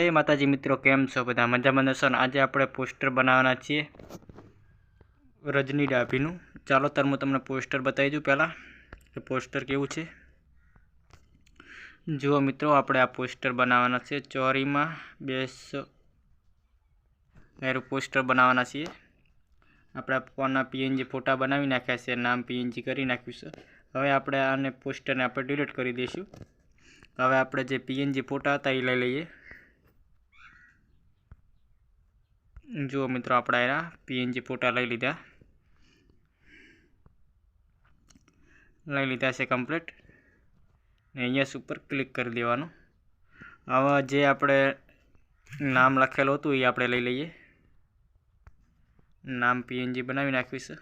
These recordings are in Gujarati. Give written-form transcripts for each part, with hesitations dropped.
जय माताजी मित्रों, केम छो बधा मजामां छो। आज आपणे पोस्टर बनाववाना छीए रजनी डाभीनुं। चालो तार हूँ तमने पोस्टर बतावी दूँ पहला कि पोस्टर केवुं छे। जुओ मित्रों, आपणे आ पोस्टर बनाववाना छे। चोरीमां बेसो एरू पोस्टर बनाववाना छीए। आपणे फोनना पीएनजी फोटा बनावी नाख्या छे, नाम पीएनजी करी नाख्युं छे। हवे आपणे आने पोस्टरने आपणे डिलीट करी दईशुं। हवे आपणे जे पीएनजी फोटा हता ए लई लईए। जुओ मित्रों, आपणे आ पीएनजी फोटा लई लीधा छे कम्प्लीट। अहींया सुपर क्लिक कर देवानुं। हवे जे आपणे नाम लखेलुं हतुं ए आपणे लई लईए। नाम पीएनजी बनावी नाख्युं छे।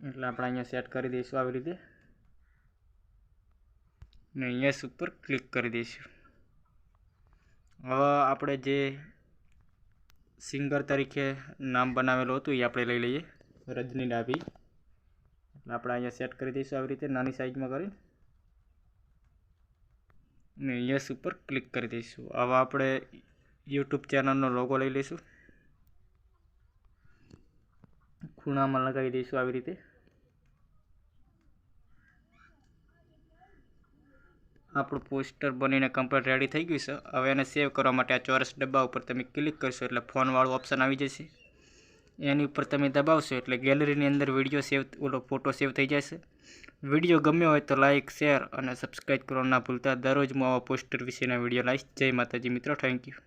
એટલે આપણે અહીંયા સેટ કરી દઈશું આવી રીતે ને અહીંયા સુપર ક્લિક કરી દઈશું। હવે આપણે જે સિંગર તરીકે નામ બનાવેલું હતું એ આપણે લઈ લઈએ, રજની ડાભી। એટલે આપણે અહીંયા સેટ કરી દઈશું આવી રીતે નાની સાઈઝમાં કરી ને અહીંયા સુપર ક્લિક કરી દઈશું। હવે આપણે યુટ્યુબ ચેનલનો લોગો લઈ લઈશું, ખૂણામાં લગાવી દઈશું આવી રીતે। આપણું પોસ્ટર બનીને કમ્પ્લીટ રેડી થઈ ગયું છે। હવે એને સેવ કરવા માટે આ ચોરસ ડબ્બા ઉપર તમે ક્લિક કરશો એટલે ફોનવાળું ઓપ્શન આવી જશે। એની ઉપર તમે દબાવશો એટલે ગેલેરીની અંદર વિડીયો સેવ ફોટો સેવ થઈ જશે। વિડીયો ગમ્યો હોય તો લાઇક, શેર અને સબસ્ક્રાઈબ કરવાનું ના ભૂલતા। દરરોજ હું આવા પોસ્ટર વિશેના વિડીયો લાવીશ। જય માતાજી મિત્રો, થેન્ક યુ।